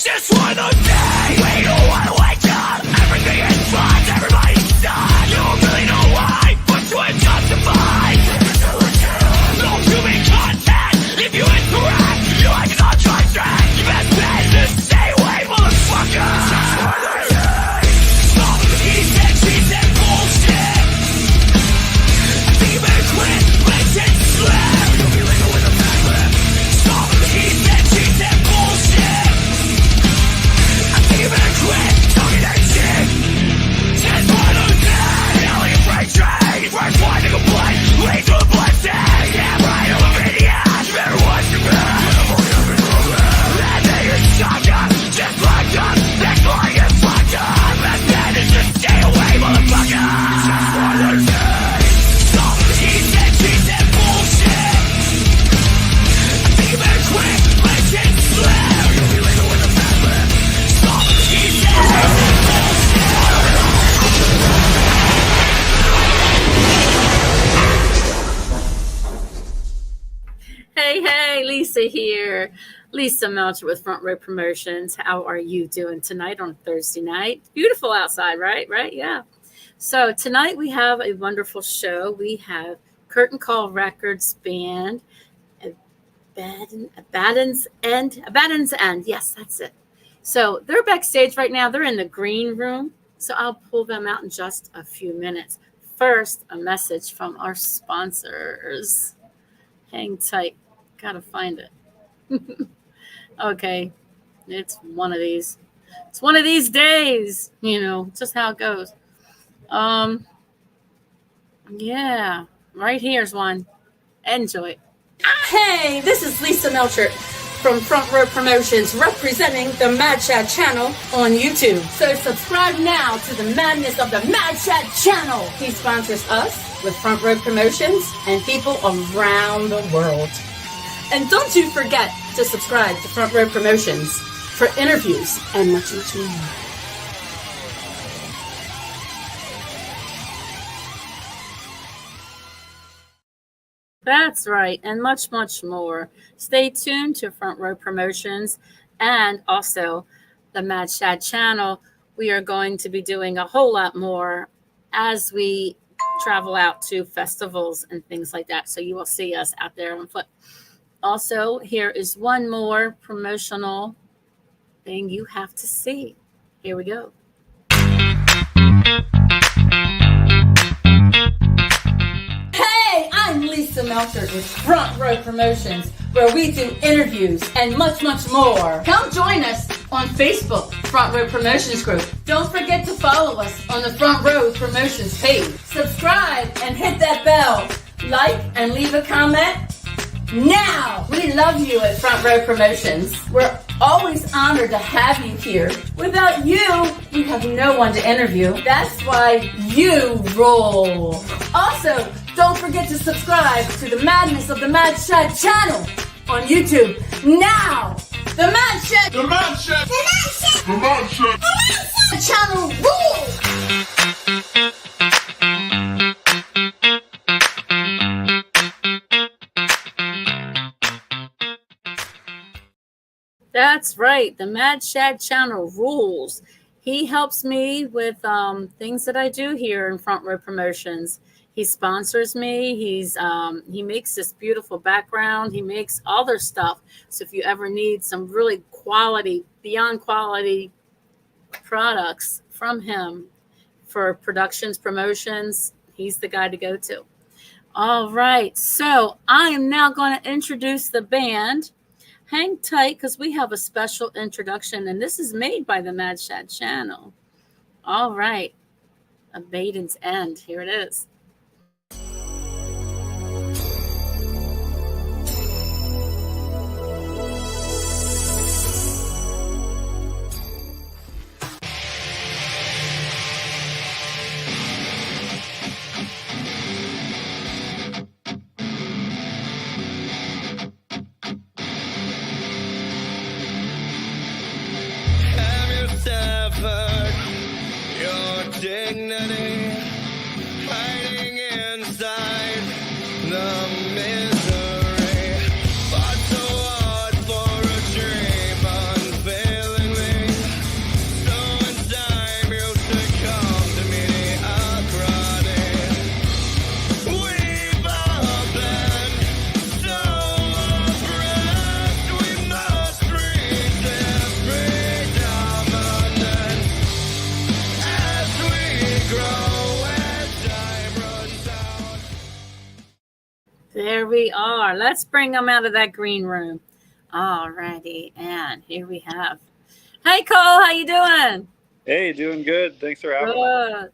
just wanna die. We don't wanna wake up. Everything is fine, everybody's done. You don't really know why, but you ain't justified. No human contact. If you interact, you like an on-track track. You best bet to stay away, motherfucker. Stop the he said bullshit. I think you better quit, let it slip. You'll be legal with a back lip. Stop the he said bullshit. I think you better quit, talking that shit. Just wanna die. Hell, you break trade. Fresh wine to complain. Lead to a blessing. Yeah, right, I'm a maniac. You better watch your back. That nigga's shotgun. Just locked up. That's why you fucked up. Best bet is just stay away, motherfucker. Just wanna die. Stop the he said bullshit. I think you better quit. Let shit slip. You'll be legal with a fat lip. Stop the he said bullshit. Hey, Lisa here. Lisa Melcher with Front Row Promotions. How are you doing tonight on Thursday night? Beautiful outside, right? Right? Yeah. So tonight we have a wonderful show. We have Curtain Call Records Band, ABADDON'S End. Yes, that's it. So they're backstage right now. They're in the green room. So I'll pull them out in just a few minutes. First, a message from our sponsors. Hang tight. Gotta find it. Okay. It's one of these. It's one of these days. You know, just how it goes. Yeah. Right here's one. Enjoy. Hey, this is Lisa Melcher from Front Row Promotions, representing the Mad Chat channel on YouTube. So subscribe now to the madness of the Mad Chat channel. He sponsors us with Front Row Promotions and people around the world. And don't you forget to subscribe to Front Row Promotions for interviews and much, much more. That's right, and much, much more. Stay tuned to Front Row Promotions and also the Mad Shad channel. We are going to be doing a whole lot more as we travel out to festivals and things like that. So you will see us out there on foot. Also, here is one more promotional thing you have to see. Here we go. Hey, I'm Lisa Melcher with Front Row Promotions, where we do interviews and much, much more. Come join us on Facebook, Front Row Promotions Group. Don't forget to follow us on the Front Row Promotions page. Subscribe and hit that bell. Like and leave a comment. Now, we love you at Front Row Promotions. We're always honored to have you here. Without you, we have no one to interview. That's why you roll. Also, don't forget to subscribe to the Madness of the Mad Shad channel on YouTube. Now, the Mad Shad, the Mad Shad, the Mad Shad, the Mad Shad, the Mad Shad channel rules. That's right. The Mad Shad channel rules. He helps me with things that I do here in Front Row Promotions. He sponsors me. He makes this beautiful background. He makes all their stuff. So if you ever need some really quality, beyond quality products from him for productions, promotions, he's the guy to go to. All right. So I am now going to introduce the band. Hang tight because we have a special introduction, and this is made by the Mad Shad channel. All right. ABADDON'S End. Here it is. Your dignity hiding we are. Let's bring them out of that green room. Alrighty, and here we have. Hey, Cole, how you doing? Hey, doing good. Thanks for having me. Good.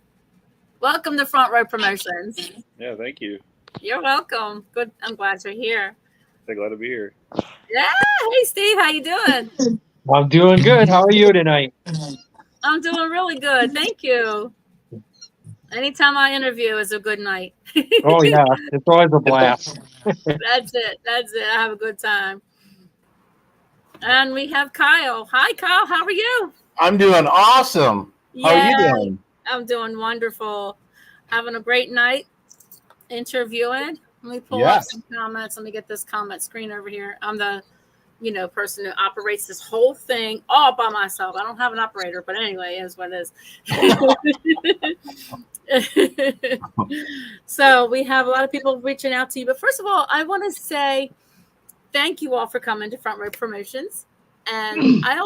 Welcome to Front Row Promotions. Yeah, thank you. You're welcome. Good. I'm glad you're here. So glad to be here. Yeah. Hey, Steve, how you doing? I'm doing good. How are you tonight? I'm doing really good. Thank you. Anytime I interview is a good night. Oh yeah, it's always a blast. That's it. That's it. I have a good time. And we have Kyle. Hi, Kyle. How are you? I'm doing awesome. How are you doing? I'm doing wonderful. Having a great night interviewing. Let me pull up Yes. some comments. Let me get this comment screen over here. I'm the, person who operates this whole thing all by myself. I don't have an operator, but anyway, it is what it is. So we have a lot of people reaching out to you. But first of all, I want to say thank you all for coming to Front Row Promotions. And I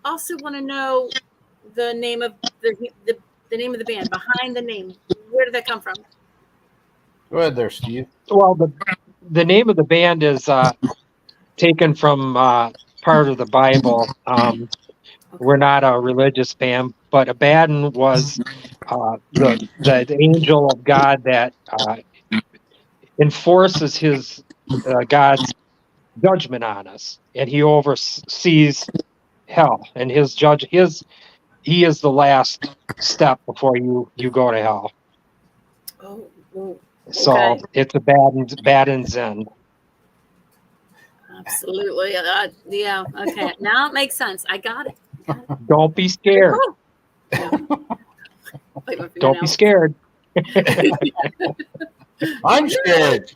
also want to know the name of the name of the band, behind the name. Where did that come from? Go ahead there, Steve. Well, the name of the band is taken from part of the Bible. We're not a religious band, but Abaddon was the angel of God that enforces his God's judgment on us, and he oversees hell. And he is the last step before you go to hell. Oh, So okay. it's Abaddon's End. Absolutely. Yeah. Okay. Now it makes sense. I got it. Don't be scared. Don't be scared. I'm scared.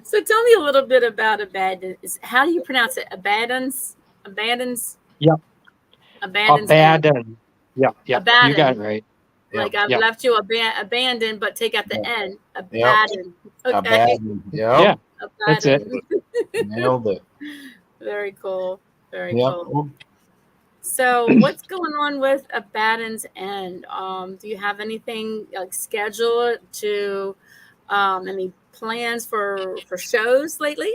So tell me a little bit about Abaddon. How do you pronounce it? Abaddon's? Yep. Abaddon's. Abaddon. Yep. Abaddon. You got it right. Like I've left you abandoned, but take out the N. Abaddon. Okay. Abaddon. Yep. Yeah. That's it. Nailed it. Very cool. Very Yep. cool. So what's going on with Abaddon's End? Do you have anything like scheduled to any plans for shows lately?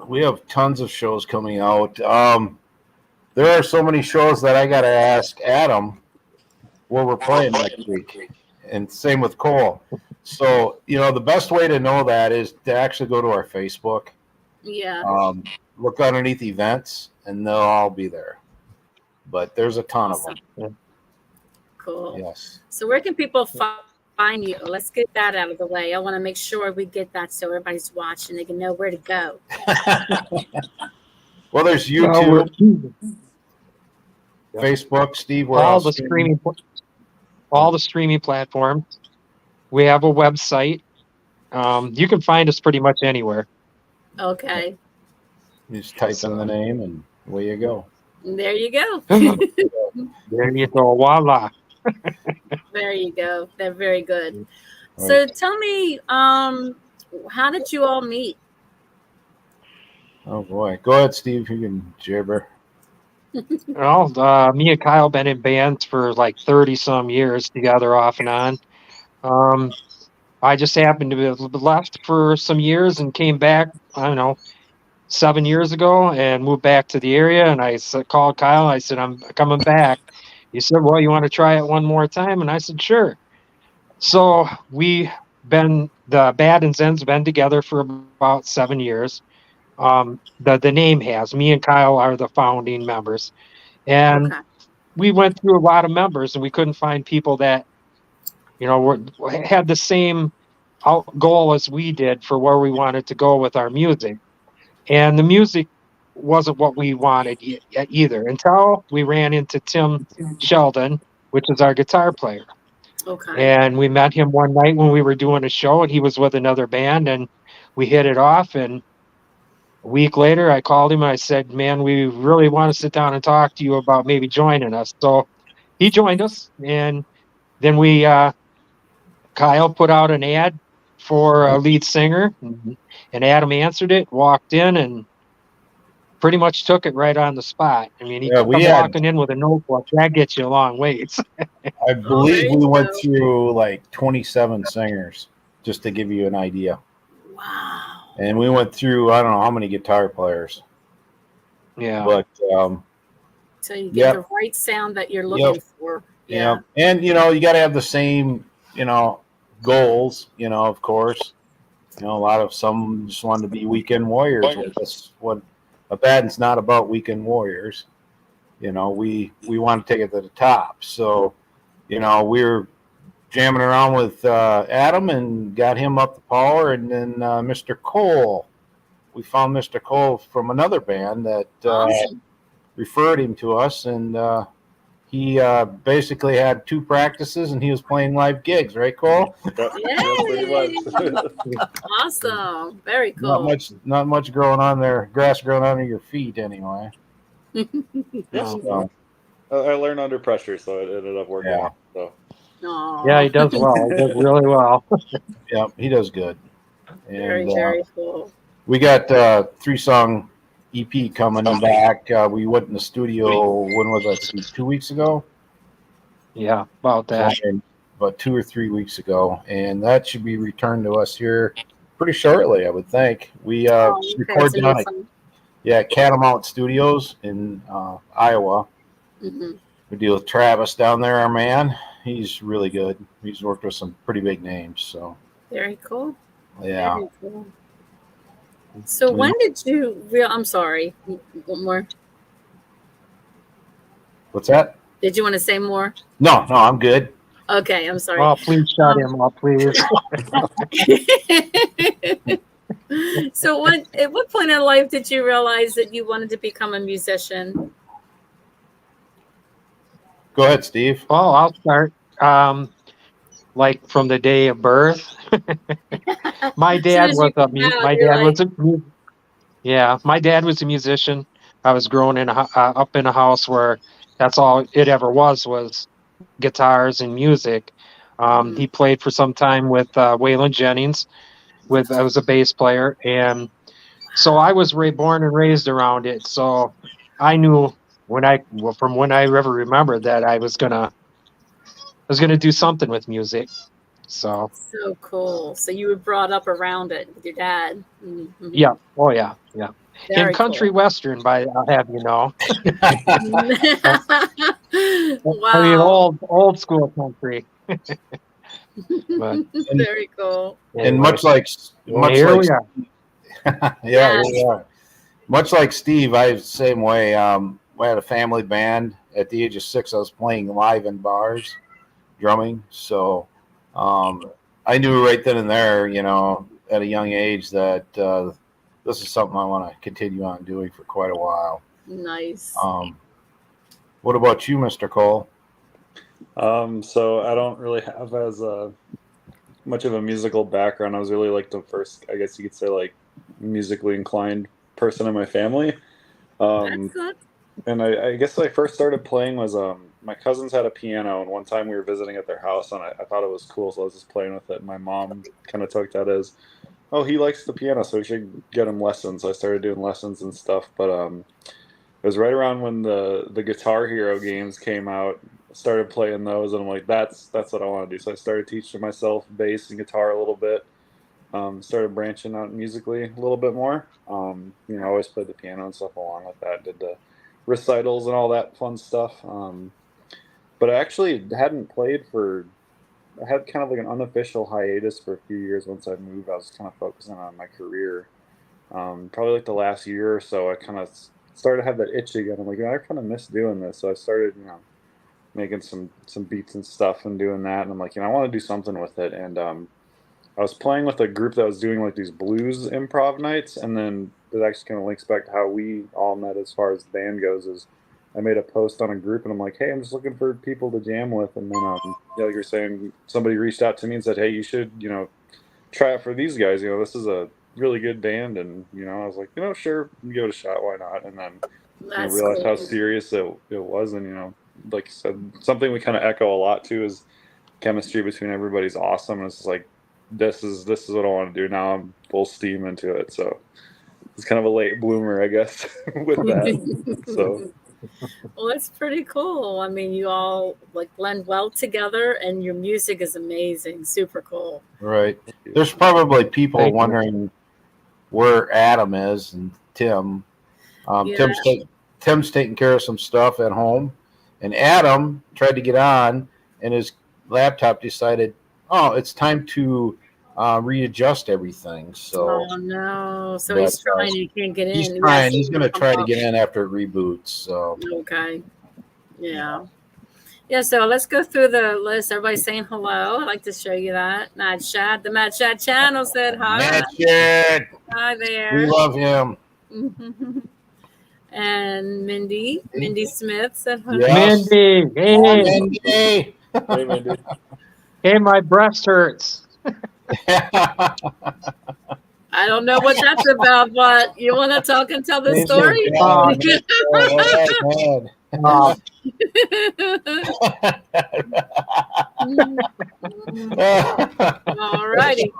We have tons of shows coming out. There are so many shows that I got to ask Adam where we're playing next week. And same with Cole. So, the best way to know that is to actually go to our Facebook. Yeah. Look underneath events, and they'll all be there. But there's a ton of them. Cool. Yes. So where can people find you? Let's get that out of the way. I want to make sure we get that so everybody's watching. They can know where to go. Well, there's YouTube, Facebook, Steve. All the streaming platforms. We have a website. You can find us pretty much anywhere. Okay. You just type in the name, and away you go. There you go. There you go. Voila. There you go. They're very good. Right. So tell me, how did you all meet? Oh boy, go ahead, Steve. You can gibber. Well, me and Kyle been in bands for like 30 some years together, off and on. I just happened to be left for some years and came back, I don't know, 7 years ago, and moved back to the area. And I called Kyle. I said, I'm coming back. He said, well, you want to try it one more time? And I said, sure. So the Abaddon's End's been together for about 7 years. The name has. Me and Kyle are the founding members. And we went through a lot of members, and we couldn't find people that, had the same goal as we did for where we wanted to go with our music. And the music wasn't what we wanted either until we ran into Tim Sheldon, which is our guitar player. Okay. And we met him one night when we were doing a show, and he was with another band, and we hit it off. And a week later, I called him and I said, man, we really want to sit down and talk to you about maybe joining us. So he joined us, and then Kyle put out an ad for a lead singer, and Adam answered it, walked in, and pretty much took it right on the spot. I mean, he Yeah, come walking in with a notebook. That gets you a long ways. I believe there we you went go. through like 27 singers, just to give you an idea. Wow. And we went through, I don't know how many guitar players, Yeah. but So you get Yep. the right sound that you're Yep. looking for. yeah. Yeah. And, you got to have the same, goals, of course. A lot of some just wanted to be weekend warriors. Well, that's what ABADDON'S not about weekend warriors. We want to take it to the top. So, we were jamming around with Adam and got him up to power. And then Mr. Cole, we found Mr. Cole from another band that Awesome. referred him to us. And he basically had 2 practices and he was playing live gigs, right, Cole? Yeah, pretty much. Awesome. Very cool. Not much growing on there, grass growing under your feet anyway. So, I learned under pressure, so it ended up working Yeah. out. So. Aw. Yeah, he does well. He does really well. yeah, he does good. Very, And very cool. we got 3-song EP coming back. We went in the studio, when was that, Steve? 2 weeks ago? Yeah, about that. About 2 or 3 weeks ago. And that should be returned to us here pretty shortly, I would think. We record down at Catamount Studios in Iowa. Mm-hmm. We deal with Travis down there, our man. He's really good. He's worked with some pretty big names. So, Very cool. yeah. Very cool. So when did you I'm sorry. One more. What's that? Did you want to say more? No, I'm good. Okay, I'm sorry. Oh, please shut him up, please. So at what point in life did you realize that you wanted to become a musician? Go ahead, Steve. Oh, I'll start. Like from the day of birth. My dad was my dad was a musician. I was growing up in a house where that's all it ever was guitars and music. He played for some time with Waylon Jennings. I was a bass player, and so I was born and raised around it. So I knew when I ever remember that I was gonna do something with music. So cool. So you were brought up around it with your dad. Mm-hmm. Yeah. Oh yeah. Yeah. Very In country western, I'll have you know. Wow. I mean, old school country. But, very cool. And much like here we are. Here we are. Much like Steve, I was the same way. I had a family band. At the age of 6, I was playing live in bars, drumming. So I knew right then and there, at a young age that this is something I want to continue on doing for quite a while. Nice. What about you, Mr. Cole? So I don't really have as much of a musical background. I was really like the first, I guess you could say, like musically inclined person in my family. That's good. And I guess I first started playing was my cousins had a piano, and one time we were visiting at their house, and I thought it was cool, so I was just playing with it. And my mom kind of took that as, oh, he likes the piano, so we should get him lessons. So I started doing lessons and stuff. But it was right around when the Guitar Hero games came out. I started playing those, and I'm like, that's what I want to do. So I started teaching myself bass and guitar a little bit. Started branching out musically a little bit more. I always played the piano and stuff along with that. Did the recitals and all that fun stuff. But I actually hadn't played I had kind of like an unofficial hiatus for a few years. Once I moved, I was kind of focusing on my career. Probably like the last year or so, I kind of started to have that itch again. I'm like, I kind of miss doing this. So I started, making some beats and stuff and doing that. And I'm like, I want to do something with it. And I was playing with a group that was doing like these blues improv nights. And then it actually kind of links back to how we all met as far as the band goes. Is I made a post on a group, and I'm like, hey, I'm just looking for people to jam with. And then, like you're saying, somebody reached out to me and said, hey, you should, try it for these guys. This is a really good band. And, I was like, sure, give it a shot. Why not? And then I realized how serious it was. And, like you said, something we kind of echo a lot too is chemistry between everybody's awesome. And it's like, this is what I want to do now. I'm full steam into it. So was kind of a late bloomer, I guess, with that. So Well, it's pretty cool. I mean, you all like blend well together, and your music is amazing. Super cool. Right. There's probably people Thank you. wondering where Adam is and Tim. Yeah. Tim's taking care of some stuff at home, and Adam tried to get on, and his laptop decided, oh, it's time to readjust everything. So Oh no! So he's But, trying. He can't get in. he's He trying. has He's going to come try to up. get in after it reboots. So Okay. Yeah. Yeah. So let's go through the list. Everybody's saying hello. I'd like to show you that. Mad Shad, the Mad Shad channel said hi. Matt Shad, Hi we there. love him. And Mindy Smith said hi. Yes. Mindy, hey, Mindy. hey, Mindy. hey, my breast hurts. I don't know what that's about, but you want to talk and tell the He's story? so bad. All righty.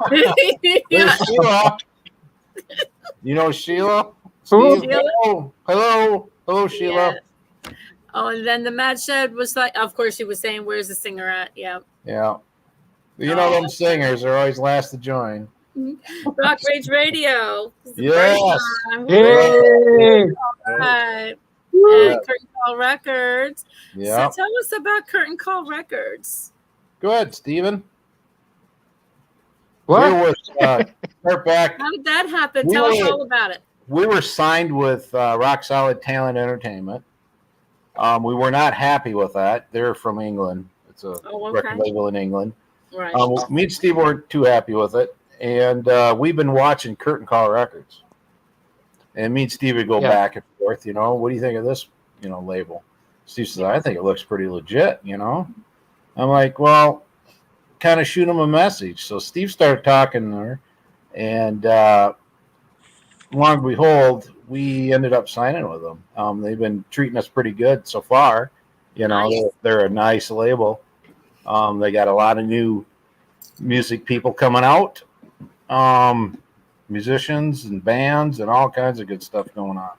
There's Sheila. You know Sheila? Who? Steve? Hello, Sheila. Yeah. Oh, and then the Mad Shed was like, of course, she was saying, "Where's the singer at?" Yeah. Yeah. You know them singers are always last to join. Rock Rage Radio. It's the Yes. first time. Hey, Right. Yeah. And Curtain Call Records. Yeah. So tell us about Curtain Call Records. Go ahead, Steven. what? We were start back. How did that happen? We Tell us were- all about it. We were signed with Rock Solid Talent Entertainment. We were not happy with that. They're from England. It's a Oh, okay. record label in England. Right. Me and Steve weren't too happy with it, and we've been watching Curtain Call Records. And me and Steve would go Yeah. back and forth. What do you think of this? Label. Steve says, I think it looks pretty legit. I'm like, well, kind of shoot him a message. So Steve started talking to her, and lo and behold, we ended up signing with them. They've been treating us pretty good so far. Nice. They're a nice label. They got a lot of new music people coming out, musicians and bands and all kinds of good stuff going on.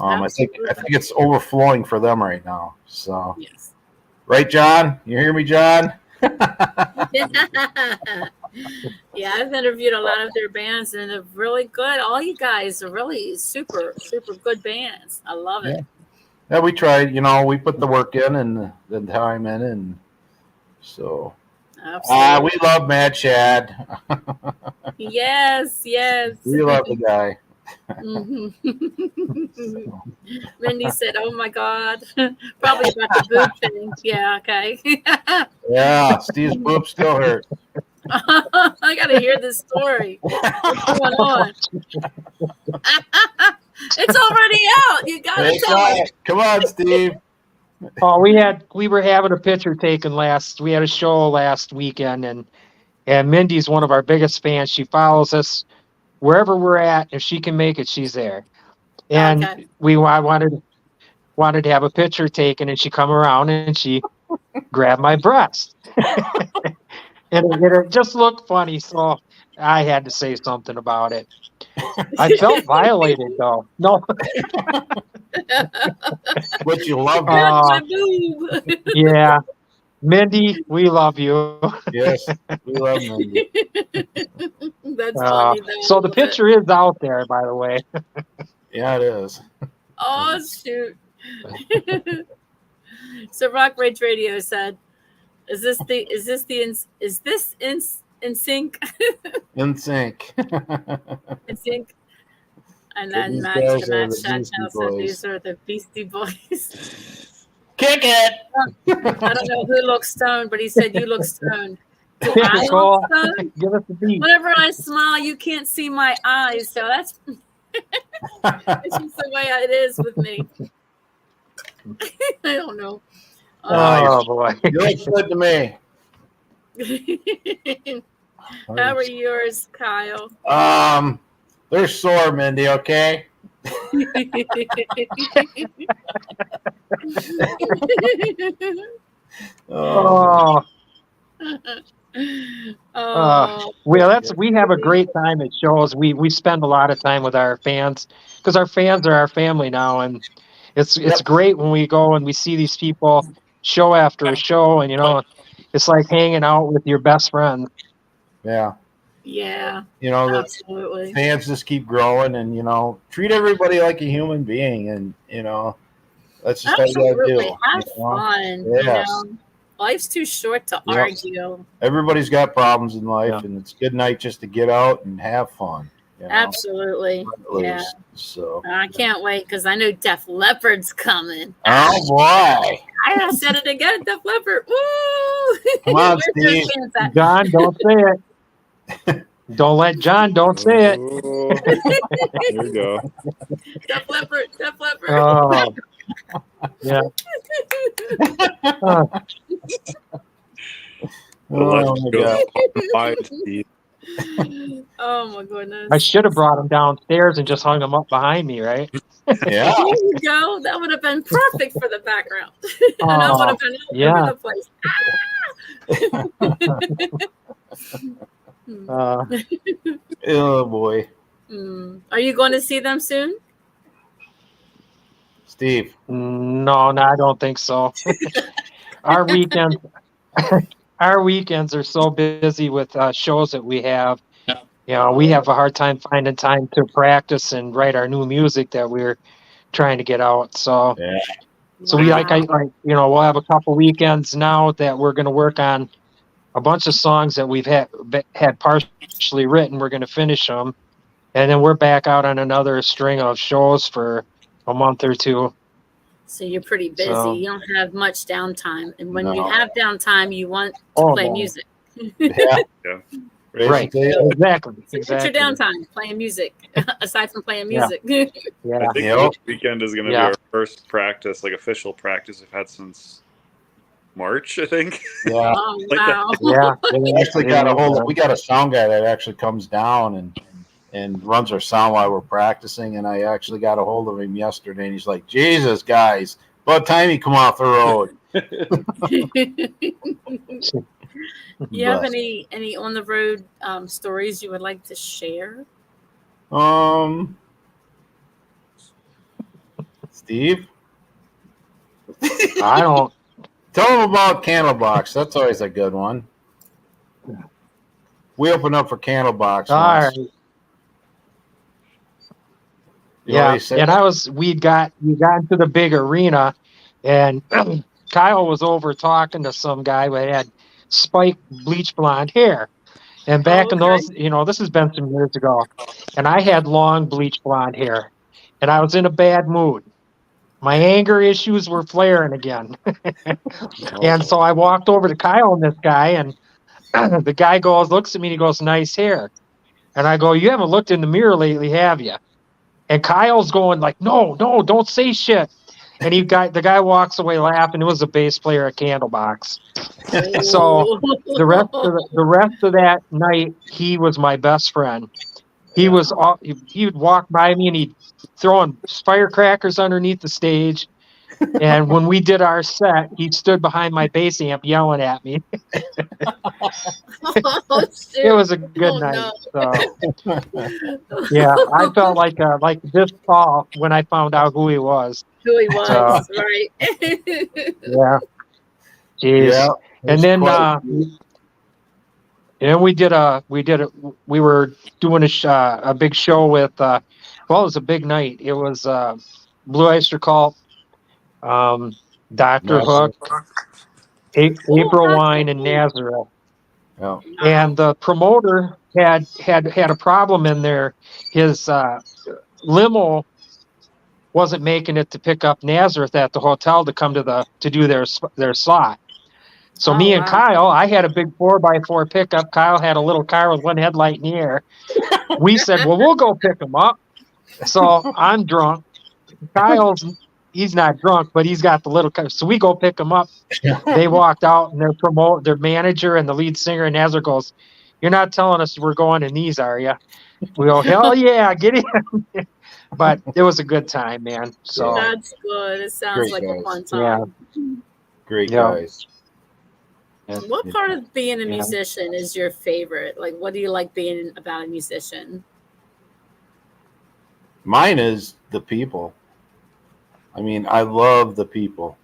I think it's overflowing for them right now. So, Yes. right, John? You hear me, John? Yeah, I've interviewed a lot of their bands, and they're really good. All you guys are really super, super good bands. I love it. Yeah, we tried. We put the work in and the time in, and so. Absolutely. We love Mad Shad. Yes. We love the guy. Mhm. Mindy said, "Oh my God," probably about the boob thing. Yeah, okay. Yeah, Steve's boob still hurt. I gotta hear this story. What's going on? It's already out. You gotta It's tell all us. right. Come on, Steve. Oh, we were having a picture taken we had a show last weekend, and Mindy's one of our biggest fans. She follows us wherever we're at. If she can make it, she's there. And Okay. I wanted to have a picture taken, and she come around and she grabbed my breast. and it just looked funny, so I had to say something about it. I felt violated, though. No. But you love Grab it. my boob. Yeah. Mindy, we love you. Yes, we love Mindy. That's funny. Though. So the picture is out there, by the way. Yeah, it is. Oh shoot! So Rock Rage Radio said, "Is this in sync? In sync. In sync?" And So then these Matt guys are Shad the Channel Beastie said Boys. these are the Beastie Boys. Kick it. I don't know who looks stoned, but he said you look stoned. Do I Nicole, look stoned? give us a beat. Whenever I smile, you can't see my eyes, so that's it's just the way it is with me. I don't know. Oh, boy. You look good to me. How are yours, Kyle? They're sore, Mindy, okay? Oh, Oh, Well, we have a great time at shows. We spend a lot of time with our fans because our fans are our family now, and it's great when we go and we see these people show after show, and it's like hanging out with your best friend. Yeah. yeah, The absolutely. fans just keep growing, and treat everybody like a human being, and that's just how you gotta Absolutely. do. Have fun. Yes. Life's too short to Yep. argue. Everybody's got problems in life, Yeah. and it's a good night just to get out and have fun. Absolutely. Yeah. So I can't wait because I know Def Leppard's coming. oh boy, I said it again, Def Leppard. Woo! Come on, Where's their Steve. chance at? John, don't say it. Don't let John. Don't say it. Oh, there we go. Def Leppard. Def Leppard. Oh, yeah. oh my God. Bye, Steve. Oh my goodness. I should have brought him downstairs and just hung him up behind me, right? Yeah. There you go. That would have been perfect for the background. And I would have been all over the place. Oh boy, Are you going to see them soon? Steve. No, I don't think so. Our weekends are so busy with shows that we have. We have a hard time finding time to practice and write our new music that we're trying to get out. So, Yeah. so we we'll have a couple weekends now that we're going to work on a bunch of songs that we've had partially written. We're going to finish them, and then we're back out on another string of shows for a month or two. So you're pretty busy. So- You don't have much downtime. And when No. you have downtime, you want to play no. music. Yeah. Yeah. Right. Basically, Exactly. So what's your Exactly. downtime? Playing music, aside from playing Yeah. music. Yeah. I think Yep. this weekend is going to Yeah. be our first practice, like official practice we've had since March, I think. Yeah. Oh, Like wow. Yeah. We actually we got a sound guy that actually comes down and runs our sound while we're practicing. And I actually got a hold of him yesterday, and he's like, "Jesus, guys, about time you come off the road." You have But, any on the road stories you would like to share? Steve, I don't. tell him about Candlebox. That's always a good one. We opened up for Candlebox. All once. right. You know what Yeah, he said? and we got into the big arena, and Kyle was over talking to some guy who had spiked bleach blonde hair. And back in those, this has been some years ago, and I had long bleach blonde hair, and I was in a bad mood. My anger issues were flaring again. And so I walked over to Kyle and this guy, and the guy looks at me, and he goes, "Nice hair." And I go, "You haven't looked in the mirror lately, have you?" And Kyle's going like, no, don't say shit. And the guy walks away laughing. It was a bass player at Candlebox. So the rest of that night, he was my best friend. He would walk by me and he'd throwing firecrackers underneath the stage. And when we did our set, he stood behind my bass amp yelling at me. Oh, shoot. It was a good night. No. So yeah, I felt like this fall when I found out who he was. Who he was, right? Yeah. Jeez. Yeah. And then we were doing a big show with it was a big night. It was Blue Oyster Cult, Dr. Hook, April Wine, and Nazareth. Yeah. And the promoter had a problem in there. His limo wasn't making it to pick up Nazareth at the hotel to come to do their slot. So me and Kyle, I had a big 4x4 pickup. Kyle had a little car with one headlight in the air. We said, well, we'll go pick him up. So I'm drunk. He's not drunk, but he's got the little car. So we go pick him up. They walked out, and their manager and the lead singer and Nazareth goes, "You're not telling us we're going in these, are you?" We go, "Hell yeah, get in." But it was a good time, man. So That's good. It sounds Great like a guys. fun time. Great Yeah. guys. What part of being a Yeah. musician is your favorite? Like, what do you like being about a musician? Mine is the people. I mean, I love the people.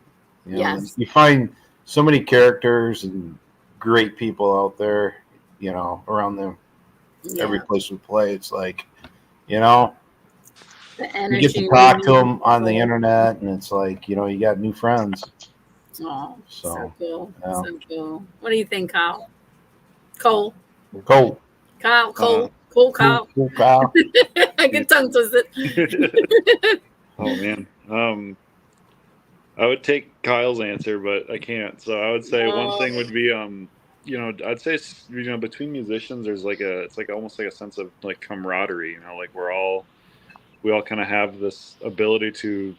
You know, Yes. you find so many characters and great people out there, you know, around them. Every Yeah. place we play, it's like, you know, The you energy. get to talk to them on the internet, and it's like, you know, you got new friends. Oh, so So, cool. yeah. So cool. What do you think, Kyle? Cole. Go, Kyle. Cole. Uh, Kyle. go, Kyle. I get tongue twisted. Oh man. I would take Kyle's answer, but I can't. So I would say one thing would be, I'd say, between musicians, there's it's like almost like a sense of like camaraderie. You know, like we all kind of have this ability to,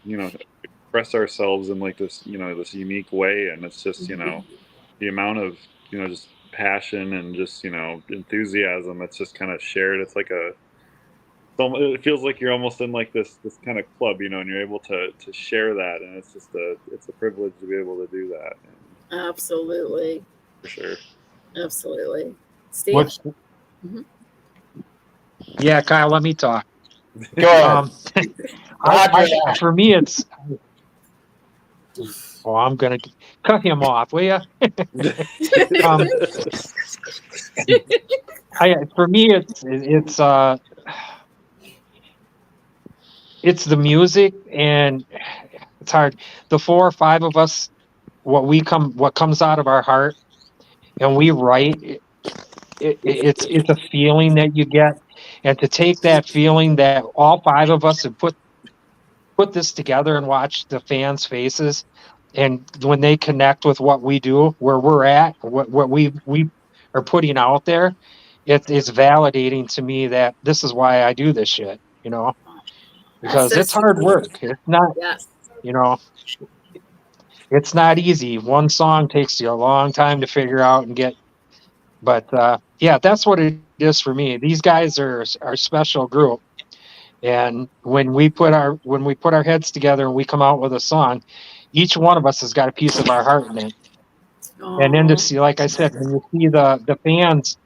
express ourselves in like this, this unique way, and it's just, the amount of, just passion and just, enthusiasm that's just kind of shared. It's like it feels like you're almost in like this kind of club, and you're able to share that, and it's just it's a privilege to be able to do that. And Absolutely. for sure. Absolutely. Steve? What's Yeah, Kyle, let me talk. go ahead? For me, it's. Oh, I'm gonna cut him off, will you? For me, it's the music, and it's hard. The 4 or 5 of us, what comes out of our heart, and we write. It's a feeling that you get, and to take that feeling that all 5 of us have put this together and watch the fans' faces, and when they connect with what we do, where we're at, what we are putting out there, it's validating to me that this is why I do this shit, because That's it's so hard sweet. work. It's not, Yes. it's not easy. One song takes you a long time to figure out and get. But yeah, that's what it is for me. These guys are a special group, and when we put our heads together and we come out with a song, each one of us has got a piece of our heart in it. And then to see, like I said, when you see the fans,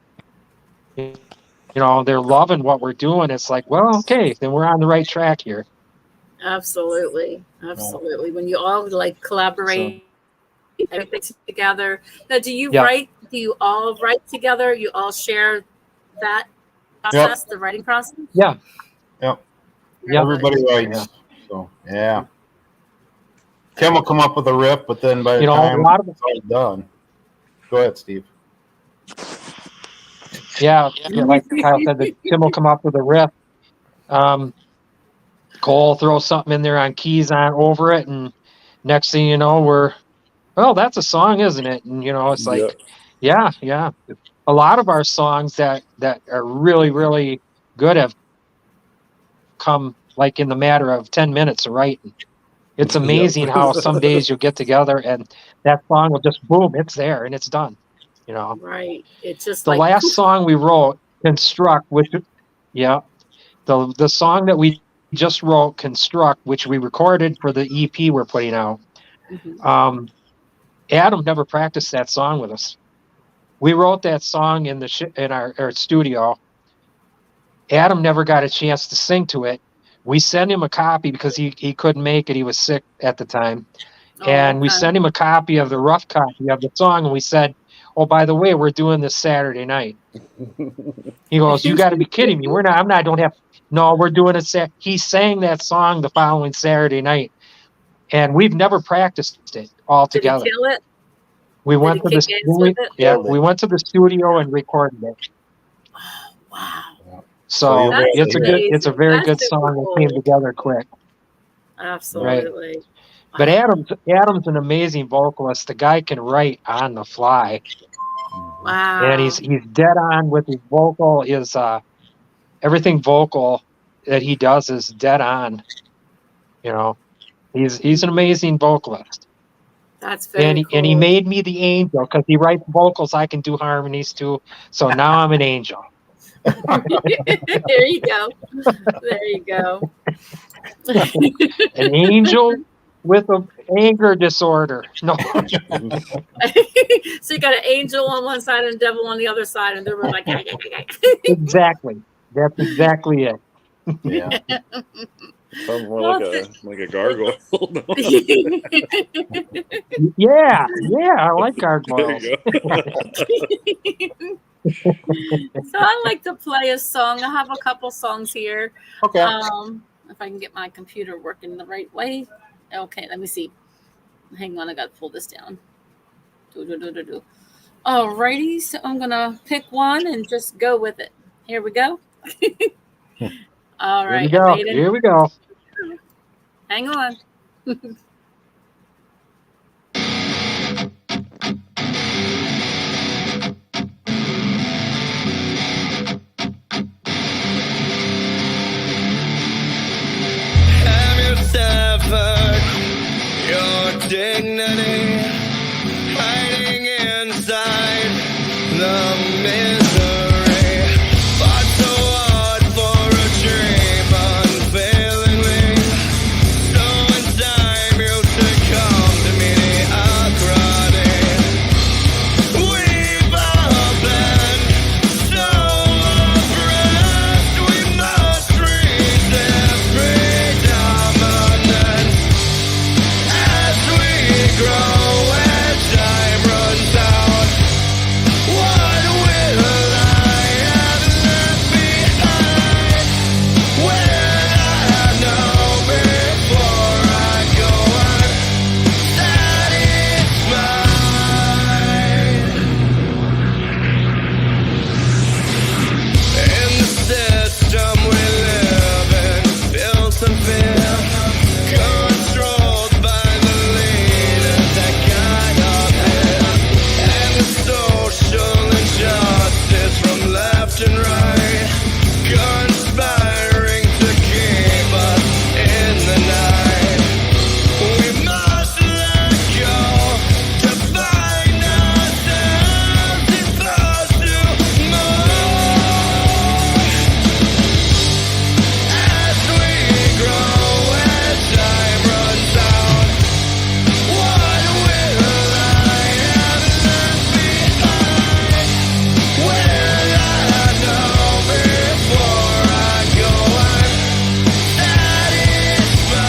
they're loving what we're doing, it's like, well, okay, then we're on the right track here. Absolutely. Absolutely. When you all like collaborate, everything together. Now, do you write? Do you all write together? You all share that process, the writing process? Yeah. Yep. Yeah. Everybody writes. So yeah. Tim will come up with a riff, but then by the time a lot of it's all done. Go ahead, Steve. Yeah, like Kyle said, Tim will come up with a riff. Cole throws something in there on keys on over it, and next thing you know, that's a song, isn't it? And it's like, yeah. A lot of our songs that are really, really good have come like in the matter of 10 minutes of writing. It's amazing how some days you'll get together and that song will just boom, it's there and it's done. Right. It's just the last song we wrote, Construct, which the song that we just wrote, Construct, which we recorded for the EP we're putting out. Adam never practiced that song with us. We wrote that song in our studio. Adam never got a chance to sing to it. We sent him a copy because he couldn't make it. He was sick at the time. And we sent him a copy of the rough copy of the song. And we said, oh, by the way, we're doing this Saturday night. He goes, you got to be kidding me. No, we're doing it. He sang that song the following Saturday night. And we've never practiced it all together. Did he kill it? We went to the studio and recorded it. Oh, wow. So it's a very good song that came together quick. Absolutely. Right. But Adam's an amazing vocalist. The guy can write on the fly. Wow. And he's dead on with his vocal. Everything vocal that he does is dead on. He's an amazing vocalist. That's very cool. And he made me the angel because he writes vocals. I can do harmonies too. So now I'm an angel. There you go. There you go. An angel with an anger disorder. No, So you got an angel on one side and a devil on the other side, and they're like, exactly. That's exactly it. Yeah. Sounds more Well, like a gargoyle. Yeah, I like There gargoyles. you go. So I like to play a song. I have a couple songs here. Okay. If I can get my computer working the right way. Okay, let me see. Hang on, I gotta pull this down. Alrighty, so I'm gonna pick one and just go with it. Here we go. All right, Here we go. hang on. Have you suffered your dignity, hiding inside the misery? Fought so hard for a dream, unfailing wing. So in time you succumb to mediocrity. We've all been so oppressed, we must resist predominance. As we grow, as time runs out, what will I have left behind? Will I know before I go? I'm satisfied. In the system we live in, built and fear, controlled by the leaders that guide our fear, and the social injustice from left and right, conspiring to keep us in the night. We must let go to find ourselves exposed to more. As we grow, as time runs out, what will I have left behind? Will I know before I go? I'm satisfied.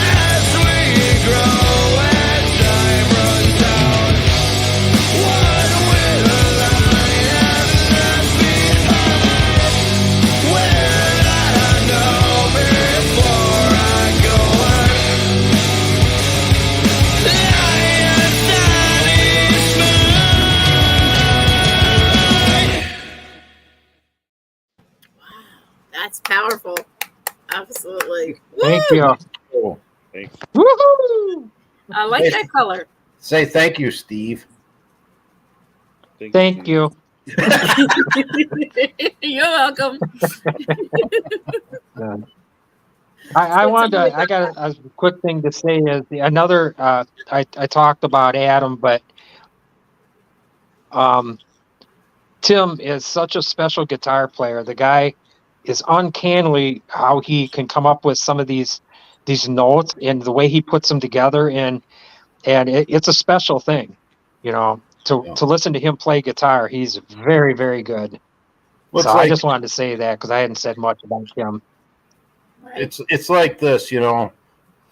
As we grow, as time runs out, what will I have left behind? Will I know before I go? That's powerful. Absolutely. Thank Woo! you. Cool. Thanks. Woohoo! I like that color. Say thank you, Steve. Thank you. You're welcome. I got a quick thing to say is another, I talked about Adam, but Tim is such a special guitar player. The guy is uncannily how he can come up with some of these notes and the way he puts them together, and it's a special thing, to listen to him play guitar. He's very, very good. Well, So I just wanted to say that because I hadn't said much about him. it's like this, me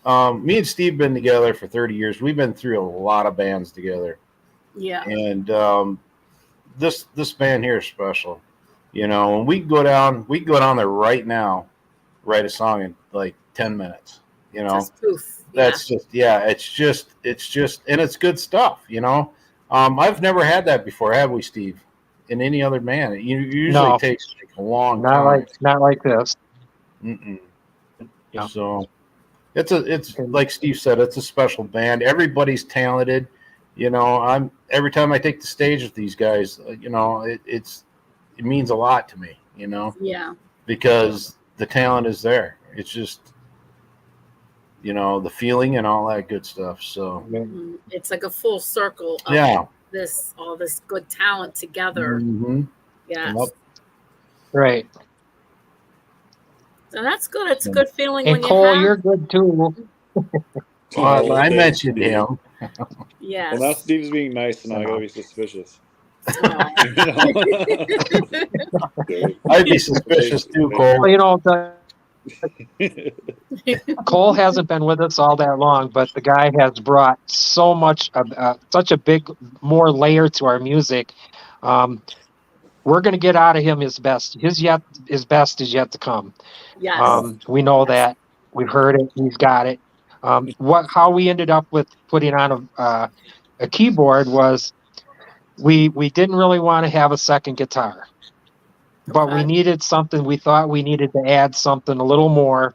and Steve been together for 30 years. We've been through a lot of bands together. Yeah. And this band here is special. And we can go down there right now, write a song in like 10 minutes. Just poof. That's it's just and it's good stuff, I've never had that before, have we, Steve? In any other band, it usually takes a long time. Not like this. Mm-mm. Yeah. So it's like Steve said, it's a special band. Everybody's talented. every time I take the stage with these guys, it means a lot to me, Yeah. because the talent is there. It's just, the feeling and all that good stuff. So It's like a full circle of yeah. all this good talent together. Mm-hmm. Yes. Yep. Right. So that's good. It's a good feeling And when Cole, you you're have. good too. Well, I thanks, mentioned Steve. him. Yes. Well, now Steve's being nice, and I gotta be suspicious. Aw. I'd be suspicious too, Well, Cole. Cole hasn't been with us all that long, but the guy has brought so much, such a big, more layer to our music. We're going to get out of him his best. His best is yet to come. Yes. We know that. We've heard it. He's got it. How we ended up with putting on a keyboard was we didn't really want to have a second guitar, but we Okay. needed something. We thought we needed to add something a little more.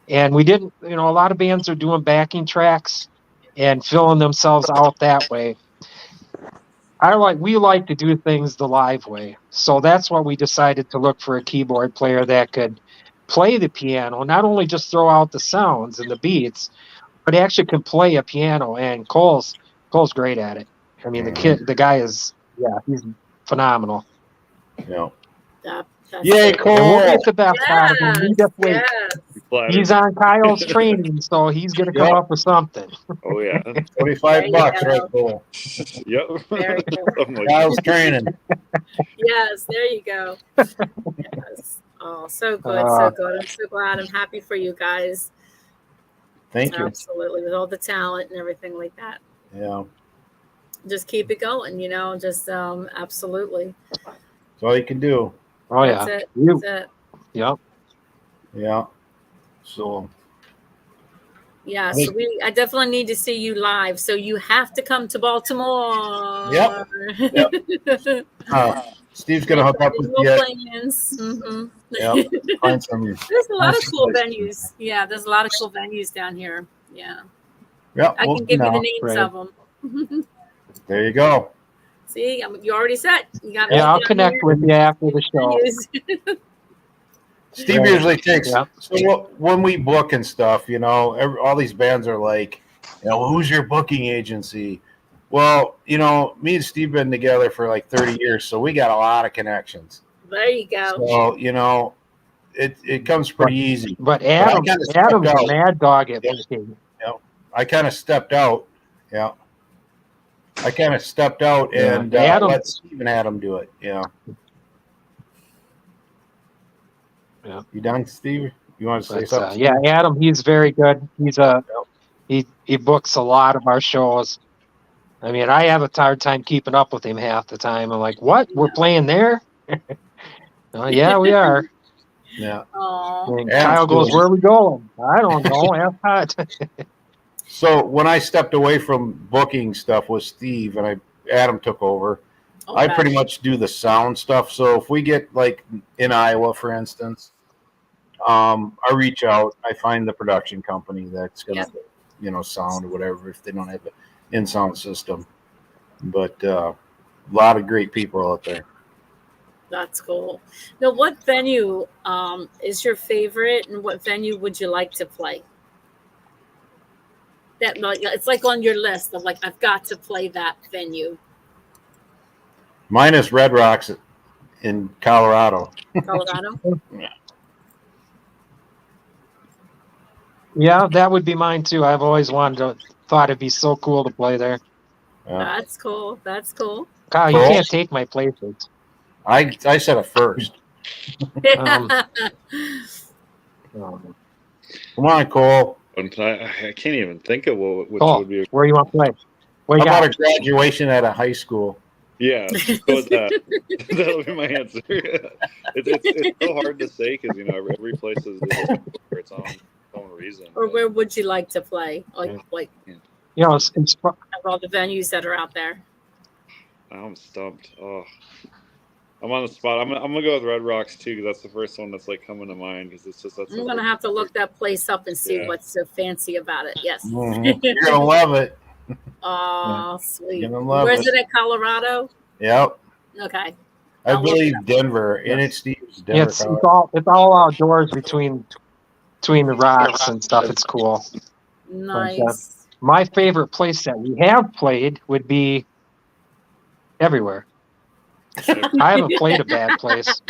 And we didn't, a lot of bands are doing backing tracks and filling themselves out that way. We like to do things the live way. So that's why we decided to look for a keyboard player that could play the piano, not only just throw out the sounds and the beats, but actually can play a piano. And Cole's great at it. I mean, the guy is, he's phenomenal. Yeah. That's Yay, it. Cole! And we'll get the best out of him. You Yes. just wait. Yes. He's on Kyle's training, so he's going to come up with something. Oh yeah. $25 right, Cole. Yep. Very cool. I'm like, Kyle's training. Yes, there you go. Yes. Oh, so good, so good. I'm so glad. I'm happy for you guys. Thank you. Absolutely, with all the talent and everything like that. Yeah. Just keep it going, just absolutely. That's all you can do. Oh, yeah. That's it. You. That's it. Yep. Yeah. So. Yeah, so I definitely need to see you live. So you have to come to Baltimore. Yep. Steve's gonna hook up with you. Plans. Mm-hmm. Yep. Find some. There's a lot of cool venues. Yeah, there's a lot of cool venues down here. Yeah. Yep. I can give you the names of them. There you go. See, you already said. You got. Yeah, I'll connect with you after the show. Steve usually takes. Yeah. So when we book and stuff, all these bands are like, who's your booking agency? Well, me and Steve been together for like 30 years, so we got a lot of connections. There you go. So it comes pretty easy. But Adam's a mad dog at booking. I kind of stepped out. Yeah. I kind of stepped out and let Steve and Adam do it. Yeah. Yeah. You done, Steve? You want to say something? Yeah, Adam, he's very good. He books a lot of our shows. I mean, I have a hard time keeping up with him half the time. I'm like, what? We're playing there? Yeah, we are. Yeah. And Kyle goes, where are we going? I don't know. Ask Hot. So when I stepped away from booking stuff with Steve and Adam took over, I pretty much do the sound stuff. So if we get like in Iowa, for instance, I reach out, I find the production company that's going to, sound or whatever, if they don't have an in-sound system. But a lot of great people out there. That's cool. Now, what venue is your favorite, and what venue would you like to play? That it's like on your list of like, I've got to play that venue. Mine is Red Rocks in Colorado. Colorado? Yeah, that would be mine too. I've always thought it'd be so cool to play there. That's cool. That's cool. Kyle, you can't take my places. I said it first. Um, Come on, Cole. I can't even think of which Cole, would be. where you want to play? What How you got? about a graduation at a high school? Yeah, go with that. That'll be my answer. It's so hard to say because every place is for its own reason. Or where would you like to play? It's of all the venues that are out there. I'm stumped. Oh, I'm on the spot. I'm gonna go with Red Rocks too because that's the first one that's like coming to mind because it's just I'm gonna have to look that place up and see what's so fancy about it. Yes. Mm-hmm. You're gonna love it. Oh, sweet. Gonna love Where's it. it at? Colorado? Yep. Okay. I I'll look believe it up. Denver. Yeah. NHD is Yeah, Denver, it's Colorado. all outdoors between the rocks and stuff. It's cool. Nice. My favorite place that we have played would be everywhere. I haven't played a bad place.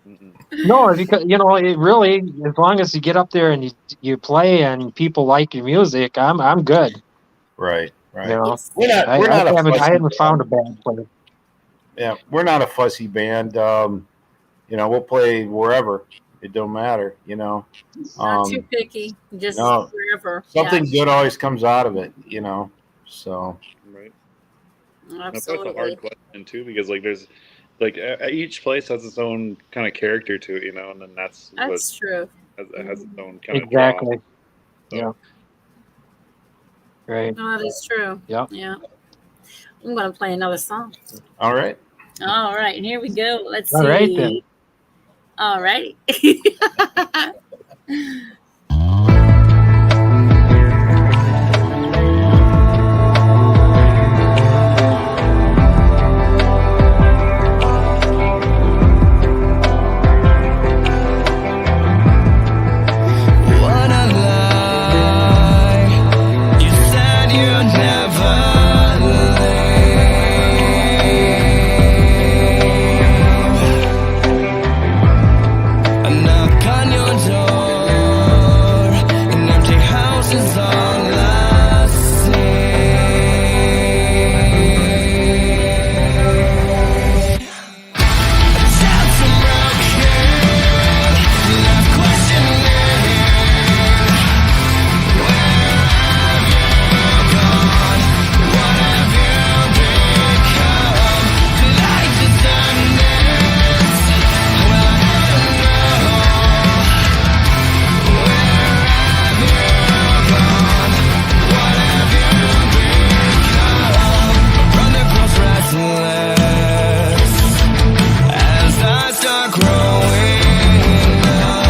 Mm-mm. No, because it really, as long as you get up there and you play and people like your music, I'm good. Right. You know, We're not. I We're not a haven't fussy haven't found a band. bad place. Yeah, we're not a fussy band. We'll play wherever. It don't matter. Not too picky. Just no, wherever. something Yeah, good always comes out of it. So Right. That's a absolutely. hard question too, because there's each place has its own kind of character to it, and then that's what That's true. has its own kind of draw. Exactly. So, Yeah. Right. No, that is true. Yep. Yeah. I'm going to play another song. all right. All right, here we go. Let's see. All right then. All right. What a lie. You said you'd never leave. A knock on your door, an empty house is all I see. Shout some broken, left questioning. As I start growing up,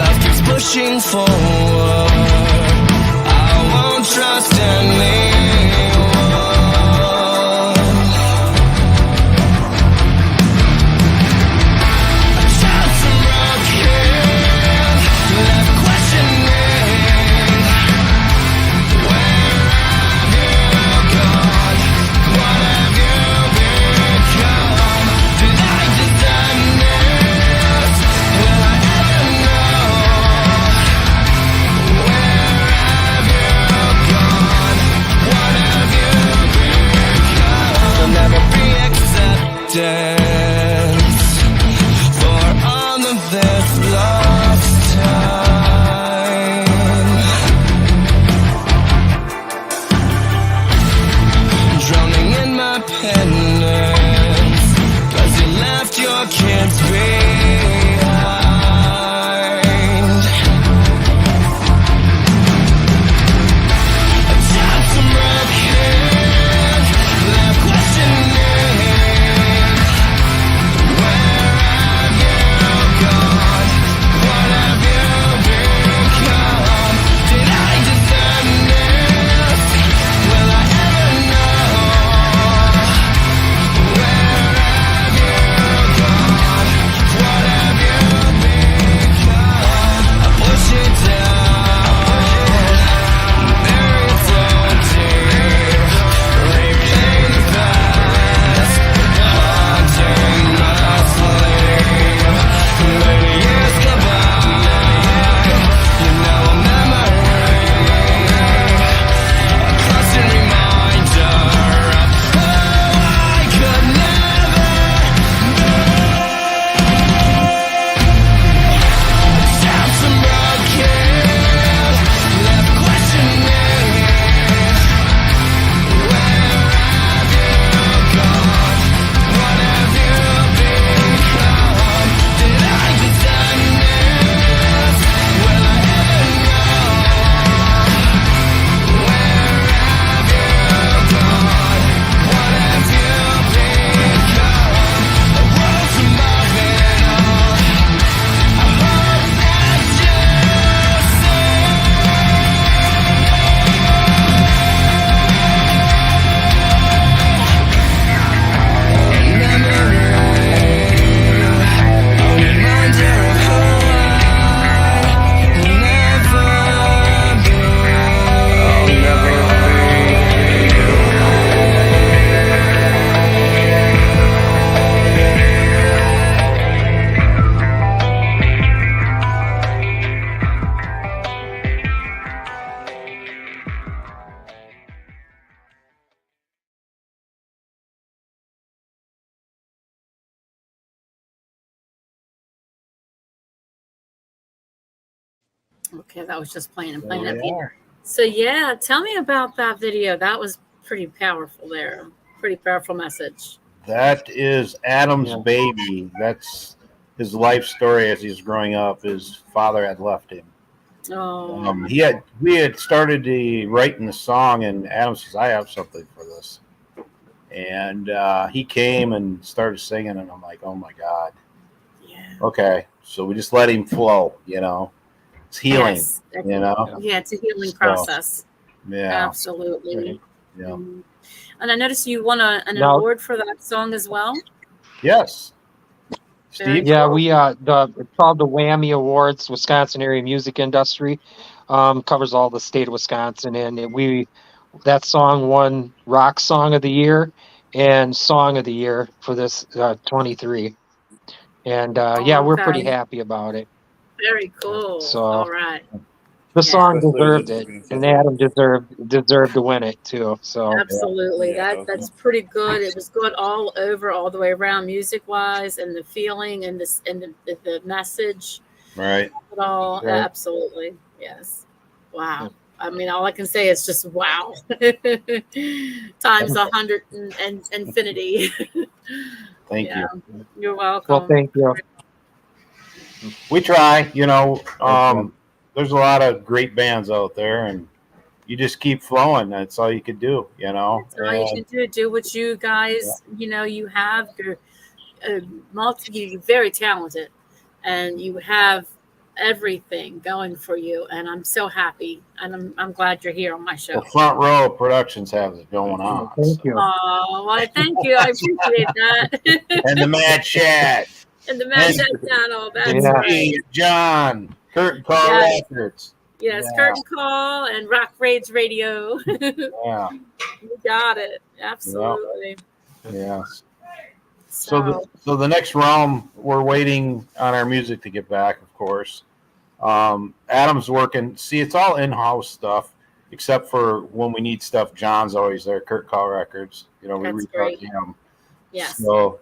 life keeps pushing forward. I won't trust anyone. A child from broken, left questioning. Okay, that was just playing and There playing we at the end. are. So yeah, tell me about that video. That was pretty powerful there. Pretty powerful message. That is Adam's Yeah. baby. That's his life story as he's growing up. His father had left him. Oh, We had started writing the song, and Adam says, "I have something for this." And he came and started singing, and I'm like, "Oh my god, yeah. okay." So we just let him flow. It's healing. Yes. Yeah, it's a healing So, process. yeah, Absolutely. Right. yeah, Mhm. And I noticed you won an Now, award for that song as well. yes. Very Steve, yeah, cool. we it's called the Whammy Awards, Wisconsin Area Music Industry. Covers all the state of Wisconsin, and that song won Rock Song of the Year and Song of the Year for this 23. And yeah, we're pretty Okay. happy about it. Very cool. So All right. the Yeah. song Especially with deserved it it, being and such a Adam deserved to win it too. So Absolutely. yeah, That's pretty good. It was good all over, all the way around, music wise, and the feeling and this and the message. right? It all right. absolutely. Yes. Yeah. Wow. I mean, all I can say is just wow. Times 100 and infinity. Thank Yeah. you. You're Well, welcome. thank you. We try. Thank you. There's a lot of great bands out there, and you just keep flowing. That's all you can do. That's all you And can do. Do what you guys, you have. You're you're very talented, and you have everything going for you. And I'm so happy, and I'm glad you're here on my show. the Front Row Productions have it going on. Thank you. Oh, well, thank you. I appreciate that. And the Mad Chat, And the Magic Channel. That's Yeah. right. Steve, John, Curtain Call Yes. Records. Yes, Yeah. Curtain Call and Rock Rage Radio. Yeah, You got it. Absolutely. yes. So, So the next realm, we're waiting on our music to get back, of course. Adam's working. See, it's all in-house stuff, except for when we need stuff. John's always there. Curtain Call Records. We That's reach great. out to him. yes. So,